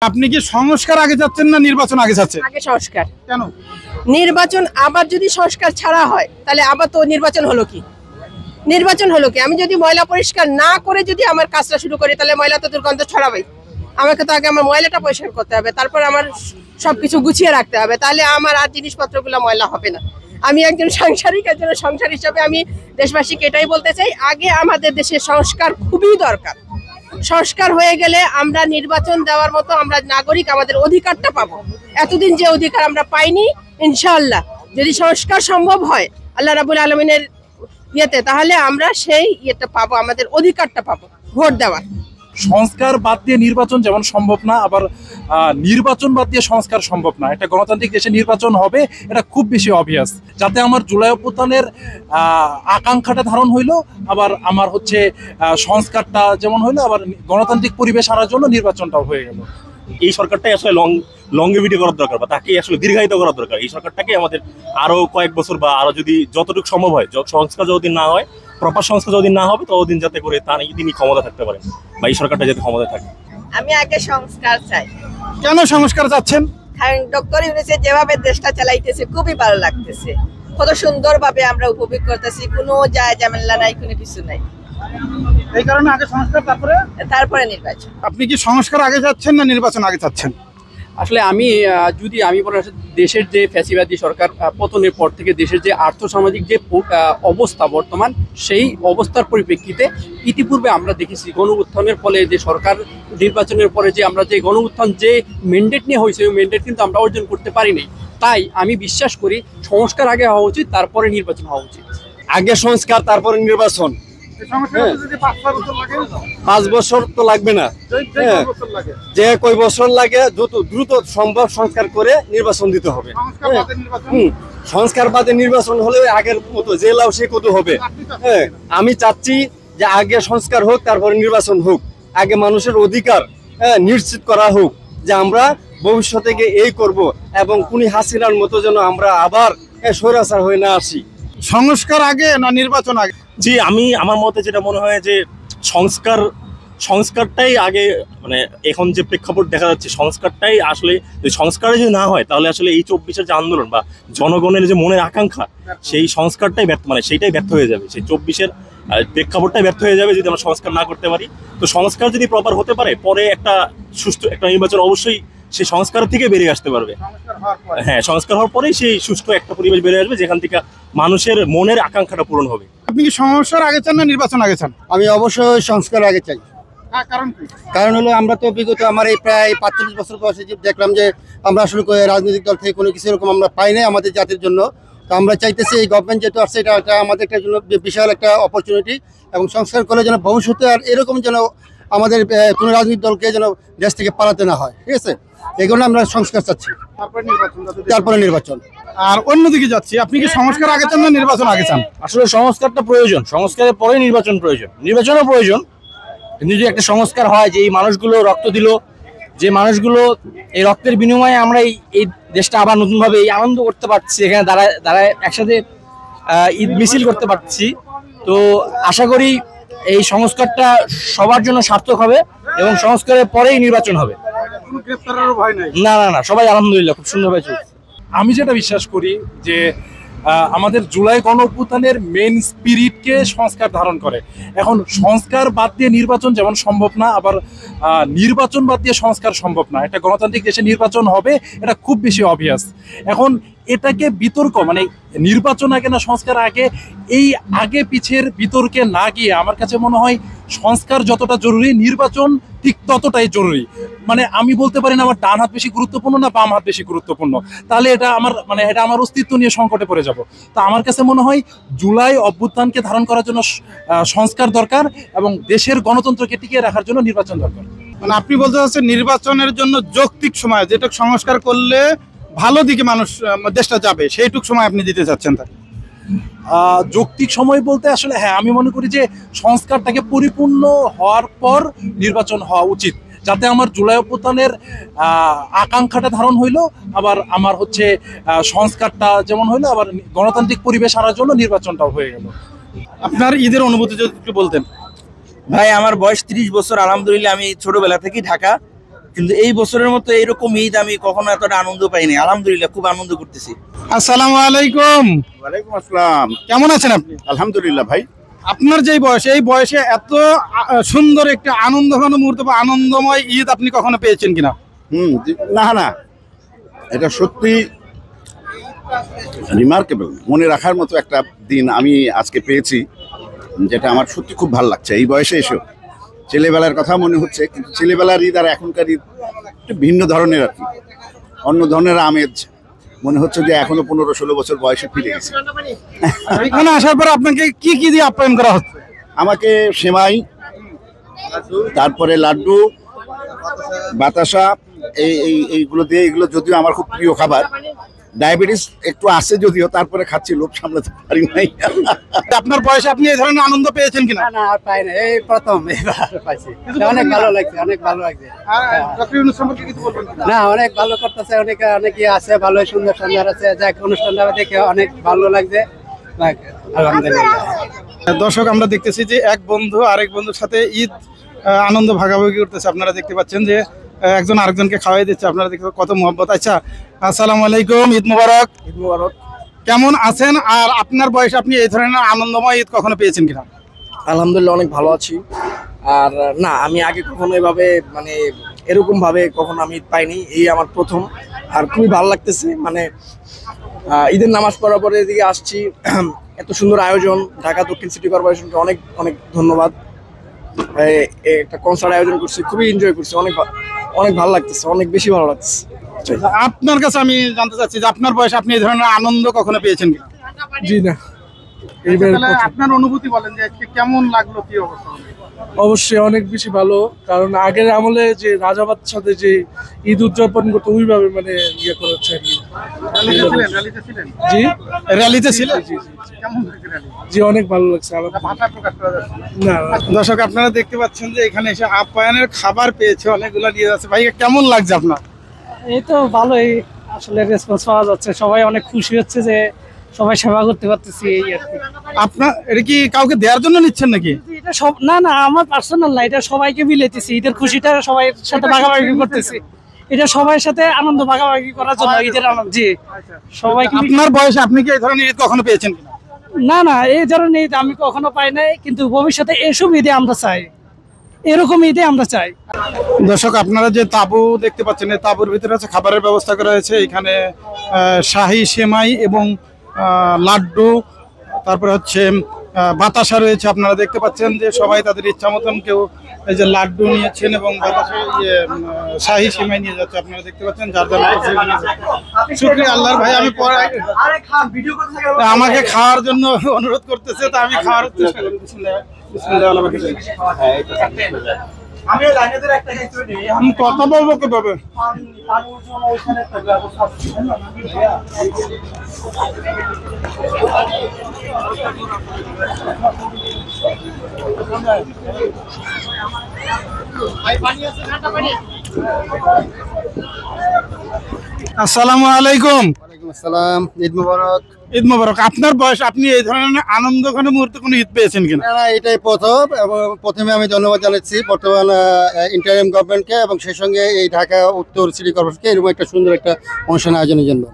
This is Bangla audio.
আপনি কি সংস্কার আগে যাচ্ছেন না নির্বাচন আগে যাচ্ছেন? আগে সংস্কার। কেন? নির্বাচন আবার যদি সংস্কার ছাড়া হয় তাহলে আবার তো নির্বাচন হলো কি? আমি যদি ময়লা পরিষ্কার না করে যদি আমার কাজটা শুরু করি তাহলে ময়লা তো দুর্গন্ধ ছড়াবেই। আমাকে তো আগে আমার ময়লাটা পরিষ্কার করতে হবে, তারপর আমার সবকিছু গুছিয়ে রাখতে হবে, তাহলে আমার আর জিনিসপত্রগুলো ময়লা হবে না। আমি একজন সাংসারিক, একজন সংসার হিসেবে আমি দেশবাসীকে এটাই বলতে চাই, আগে আমাদের দেশে সংস্কার খুবই দরকার। সংস্কার হয়ে গেলে আমরা নির্বাচন দেওয়ার মতো আমরা নাগরিক আমাদের অধিকারটা পাবো। এতদিন যে অধিকার আমরা পাইনি, ইনশাআল্লাহ যদি সংস্কার সম্ভব হয় আল্লাহ রাব্বুল আলামিনের ইয়েতে, তাহলে আমরা সেই ইয়েটা পাবো, আমাদের অধিকারটা পাবো ভোট দেওয়ার। সংস্কার বাদ দিয়ে নির্বাচন যেমন সম্ভব না, আবার নির্বাচন বাদ দিয়ে সংস্কার সম্ভব না। একটা গণতান্ত্রিক দেশে নির্বাচন হবে, এটা খুব বেশি অবভিয়াস। যাতে আমার জুলাই অভ্যুত্থানের আকাঙ্ক্ষাটা ধারণ হইলো, আবার আমার হচ্ছে সংস্কারটা যেমন হইলো, আবার গণতান্ত্রিক পরিবেশ আনার জন্য নির্বাচনটাও হয়ে গেল। এই সরকারটাই আসলে লংগেভিটি করার দরকার, বা তাকে আসলে দীর্ঘায়িত করার দরকার। এই সরকারটাকে আমাদের আরো কয়েক বছর বা আরো যদি যতটুকু সম্ভব হয়, সংস্কার যতদিন না হয়, প্রপার সংস্কার যতদিন না হবে, ততদিন যাতে করে তিনি ক্ষমতা থাকতে পারেন, বা এই সরকারটা যাতে ক্ষমতা থাকে। আমি আগে সংস্কার চাই। কেন সংস্কার চাচ্ছেন? কারণ ডক্টর ইউনূস যেভাবে দেশটা চালাইতেছে খুবই ভালো লাগতেছে, কত সুন্দর ভাবে আমরা উপভোগ করতেছি, কোনো যায় ঝামেলা নাই, কোনো কিছু নাই। এই কারণে আগে সংস্কার, তারপরে নির্বাচন। আপনি কি সংস্কার আগে যাচ্ছেন না নির্বাচন আগে যাচ্ছেন? আসলে আমি বলি, দেশের যে ফ্যাসিবাদী সরকার পতনের পর থেকে দেশের যে আর্থসামাজিক যে অবস্থা বর্তমান, সেই অবস্থার পরিপ্রেক্ষিতে ইতিপূর্বে আমরা দেখেছি গণউত্থানের ফলে যে সরকার নির্বাচনের পরে যে আমরা যে গণউত্থান যে ম্যান্ডেট নিয়ে হয়েছে, ওই ম্যান্ডেট কিন্তু আমরা অর্জন করতে পারিনি। তাই আমি বিশ্বাস করি সংস্কার আগে হওয়া উচিত, তারপরে নির্বাচন হওয়া উচিত। আগে সংস্কার তারপরে নির্বাচন। 5 বছর তো লাগবে না, যে কয় বছর লাগে যত দ্রুত সম্ভব সংস্কার করে নির্বাচন দিতে হবে। সংস্কার বাদে নির্বাচন হলে আগের মতো যে লাউ সে কত হবে। হ্যাঁ, আমি চাচ্ছি যে আগে সংস্কার হোক, তারপরে নির্বাচন হোক। আগে মানুষের অধিকার নিশ্চিত করা হোক, যে আমরা ভবিষ্যতে গিয়ে এই করব, এবং খুনি হাসিনার মতো যেন আমরা আবার স্বৈরাচার হয়ে না আসি। সংস্কার আগে না নির্বাচন আগে? জি, আমার মতে যেটা মনে হয় যে সংস্কারটাই আগে, মানে এখন যে প্রেক্ষাপট দেখা যাচ্ছে, সংস্কারটাই আসলে, সংস্কার যদি না হয় তাহলে আসলে এই 24-এর যে আন্দোলন বা জনগণের যে মনের আকাঙ্ক্ষা, সেই সংস্কারটাই সেইটাই ব্যর্থ হয়ে যাবে। সেই 24-এর প্রেক্ষাপটটাই ব্যর্থ হয়ে যাবে যদি আমরা সংস্কার না করতে পারি। তো সংস্কার যদি প্রপার হতে পারে, পরে একটা সুষ্ঠু একটা নির্বাচন অবশ্যই সেই সংস্কার থেকে বেরিয়ে আসতে পারবে। হ্যাঁ, সংস্কার হওয়ার পরেই সেই সুষ্ঠু একটা পরিবেশ বেরিয়ে আসবে, যেখান থেকে মানুষের মনের আকাঙ্ক্ষাটা পূরণ হবে। আপনি কি সংস্কার আগে চান না নির্বাচন আগে চান? আমি অবশ্যই সংস্কার আগে চাই। কারণ হলো আমরা তো বিগত আমার এই প্রায় 45 বছর বয়সে দেখলাম যে আমরা আসলে রাজনৈতিক দল থেকে কোনো কিছু এরকম আমরা পাই নাই আমাদের জাতির জন্য। তো আমরা চাইতেছি এই গভর্নমেন্ট যেহেতু আসছে, এটা আমাদের জন্য বিশাল একটা অপরচুনিটি, এবং সংস্কার করলে যেন ভবিষ্যতে আর এরকম যেন আমাদের কোনো রাজনৈতিক দলকে যেন দেশ থেকে পালাতে না হয়। ঠিক আছে, এই জন্য আমরা সংস্কার চাচ্ছি, তারপরে নির্বাচন। আর অন্যদিকে যাচ্ছি, আপনি কি সংস্কার আগে চান না নির্বাচন আগে চান? আসলে সংস্কারটা প্রয়োজন, সংস্কারের পরে নির্বাচন প্রয়োজন, নির্বাচনও প্রয়োজন। কিন্তু যদি একটা সংস্কার হয়, যে এই মানুষগুলো রক্ত দিল, যে মানুষগুলো এই রক্তের বিনিময়ে আমরা এই দেশটা আবার নতুনভাবে এই আনন্দ করতে পারছি, এখানে দাঁড়ায় একসাথে ঈদ মিছিল করতে পারছি, তো আশা করি এই সংস্কারটা সবার জন্য সার্থক হবে, এবং সংস্কারের পরেই নির্বাচন হবে। না না না, সবাই আলহামদুলিল্লাহ খুব সুন্দরভাবে চলছে। আমি যেটা বিশ্বাস করি যে আমাদের জুলাই গণ অভ্যুত্থানের মেইন স্পিরিটকে সংস্কার ধারণ করে। এখন সংস্কার বাদ দিয়ে নির্বাচন যেমন সম্ভব না, আবার নির্বাচন বাদ দিয়ে সংস্কার সম্ভব না। একটা গণতান্ত্রিক দেশে নির্বাচন হবে, এটা খুব বেশি অবভিয়াস। এখন এটাকে বিতর্ক, মানে নির্বাচন আগে না সংস্কার আগে, এই আগে পিছের বিতর্কে না গিয়ে আমার কাছে মনে হয় সংস্কার যতটা জরুরি, নির্বাচন ঠিক ততটাই জরুরি। মানে আমি বলতে পারি না আমার ডান হাত বেশি গুরুত্বপূর্ণ না বাম হাত বেশি গুরুত্বপূর্ণ, তাহলে এটা আমার অস্তিত্ব নিয়ে সংকটে পড়ে যাব। তো আমার কাছে মনে হয় জুলাই অভ্যুত্থানকে ধারণ করার জন্য সংস্কার দরকার, এবং দেশের গণতন্ত্রকে টিকিয়ে রাখার জন্য নির্বাচন দরকার। মানে আপনি বলতে চাচ্ছেন নির্বাচনের জন্য যৌক্তিক সময়, যেটা সংস্কার করলে ভালো দিকে মানুষ দেশটা যাবে, সেইটুক সময় আপনি দিতে চাচ্ছেন? তার যৌক্তিক সময় বলতে আসলে হ্যাঁ, আমি মনে করি যে সংস্কারটাকে পরিপূর্ণ হওয়ার পর নির্বাচন হওয়া উচিত, যাতে আমার জুলাই অভ্যুত্থানের আকাঙ্ক্ষাটা ধারণ হইলো, আবার আমার হচ্ছে সংস্কারটা যেমন হইলো, আবার গণতান্ত্রিক পরিবেশ আনার জন্য নির্বাচনটাও হয়ে গেল। আপনার ঈদের অনুভূতি যদি একটু বলতেন। ভাই, আমার বয়স 30 বছর, আলহামদুলিল্লাহ। আমি ছোটবেলা থেকেই ঢাকা, কিন্তু এই বছরের মতো এইরকম ঈদ আমি কখনো এতটা আনন্দ পাইনি। আলহামদুলিল্লাহ খুব আনন্দ করতেছি। আসসালামু আলাইকুম। ওয়ালাইকুম আসসালাম। কেমন আছেন আপনি? আলহামদুলিল্লাহ ভাই। আপনার যে বয়স, এই বয়সে এত সুন্দর একটা আনন্দঘন মুহূর্ত বা আনন্দময় ঈদ আপনি কখনো পেয়েছেন কিনা? না না, এটা সত্যি রিমার্কেবল, মনে রাখার মতো একটা দিন আমি আজকে পেয়েছি, যেটা আমার সত্যি খুব ভালো লাগছে। এই বয়সে এসেও ছেলেবেলার কথা মনে হচ্ছে, কিন্তু ছেলেবেলার ঈদ আর এখনকার ঈদ একটু ভিন্ন ধরনের আর কি, অন্য ধরনের আমেজ। মনে হচ্ছে যে এখনো 15-16 বছর বয়সে ফিরে গেছে। এখানে আসার পর আপনাকে কি কি দিয়ে আপ্যায়ন করা হচ্ছে? আমাকে সেমাই, তারপরে লাড্ডু, বাতাসা, এইগুলো দিয়ে, এগুলো যদিও আমার খুব প্রিয় খাবার। ডায়াবেটিস একটু আছে যদিও, তারপরে খাচ্ছি, লোভ সামলাতে পারি নাই। আপনার বয়সে আপনি এই ধরনের আনন্দ পেয়েছেন কিনা? না পাই না, এই প্রথম এবার পাইছি। অনেক ভালো লাগছে, অনেক ভালো লাগছে। না অনেক ভালো করতেছে, অনেকে আছে ভালো, সুন্দর সুন্দর আছে, যাক অনুষ্ঠানটা দেখে অনেক ভালো লাগছে। আলহামদুলিল্লাহ। দর্শক, আমরা দেখতেছি যে এক বন্ধু আরেক বন্ধুর সাথে ঈদ আনন্দ ভাগাভাগি করতেছে। আপনারা দেখতে পাচ্ছেন যে একজন আরেকজনকে খাওয়াই দিচ্ছে। আপনারা দেখতে কত মহব্বত। আচ্ছা, আসসালামু আলাইকুম, ঈদ মুবারক। ঈদ মুবারক। কেমন আছেন? আর আপনার বয়সে আপনি এই ধরনের আনন্দময় ঈদ কখনো পেয়েছেন কিনা? আলহামদুলিল্লাহ অনেক ভালো আছি। আর না, আমি আগে কখনো এভাবে মানে এরকম ভাবে কখনো আমি ঈদ পাইনি, এই আমার প্রথম। আর খুবই ভালো লাগতেছে, মানে ঈদের নামাজ পড়ার পরে এদিকে আসছি। এত সুন্দর আয়োজন, ঢাকা দক্ষিণ সিটি কর্পোরেশনকে অনেক অনেক ধন্যবাদ। একটা কনসার্ট আয়োজন করছি, খুবই এনজয় করছি, অনেক ভালো লাগতেছে, অনেক বেশি ভালো লাগতেছে। আপনার কাছে আমি জানতে চাচ্ছি যে আপনার বয়সে আপনি এই ধরনের আনন্দ কখনো পেয়েছেন কিনা? জি না। আপনার অনুভূতি বলেন যে আজকে কেমন লাগলো, কি অবস্থা? অবশ্যই অনেক বেশি ভালো, কারণ আগের আমলে যে রাজাবাদ সাথে যে ঈদ উদযাপন করতে ওইভাবে মানে ইয়ে করেছে আর কি। জি, র্যালিতে ছিলেন? জি অনেক ভালো লাগছে। না দর্শক, আপনারা দেখতে পাচ্ছেন যে এখানে এসে আপ্যায়নের খাবার পেয়েছে, অনেকগুলো নিয়ে যাচ্ছে। ভাই, কেমন লাগছে আপনার? এই তো ভালোই, আসলে রেসপন্স পাওয়া যাচ্ছে, সবাই অনেক খুশি হচ্ছে যে সবাই সেবা করতে পারতেছি, এই আর কি। আপনার এটা কি কাউকে দেওয়ার জন্য নিচ্ছেন নাকি? এটা সব না, আমার পার্সোনাল না, এটা সবাইকে মিলেতেছি, ঈদের খুশিটা সবাই সাথে ভাগাভাগি করতেছি। এটা সবার সাথে আনন্দ ভাগাভাগি করার জন্য ঈদের আনন্দ। জি, সবাইকে। আপনার বয়সে আপনি কি এই ধরনের ঈদ কখনো পেয়েছেন কিনা? না, এই ধরনের ঈদ আমি কখনো পাই নাই, কিন্তু ভবিষ্যতে এসব ঈদে আমরা চাই, এরকম ঈদে আমরা চাই। দর্শক, আপনারা যে তাঁবু দেখতে পাচ্ছেন, এই তাঁবুর ভিতরে আছে খাবারের ব্যবস্থা করা হয়েছে। এখানে শাহী সেমাই এবং লাড্ডু, তারপরে হচ্ছে বাতাসা রয়েছে। আপনারা দেখতে পাচ্ছেন যে সবাই তাদের ইচ্ছা মতন, কেউ এই যে লাড্ডু নিয়েছেন এবং বাতাসা শাহী সেমাই নিয়ে যাচ্ছে। আপনারা দেখতে পাচ্ছেন যার যার শুকরিয়া আল্লাহর। ভাই, আমি আমাকে খাওয়ার জন্য অনুরোধ করতেছে, তা আমি খাওয়ার চেষ্টা করি। আমি কথা বলবো কিভাবে? আসসালামু আলাইকুম। আসসালাম, ঈদ মুবারক। ঈদ মুবারক। আপনার বয়স, আপনি এই ধরনের আনন্দঘন মুহূর্তে কোনো ঈদ পেয়েছেন কিনা? না, এটাই প্রথম। এবং প্রথমে আমি ধন্যবাদ জানাচ্ছি বর্তমান ইন্টারিম গভর্নমেন্টকে এবং সেই সঙ্গে এই ঢাকা উত্তর সিটি কর্পোরেশনকে এরকম একটা সুন্দর একটা অনুষ্ঠান আয়োজনের জন্য।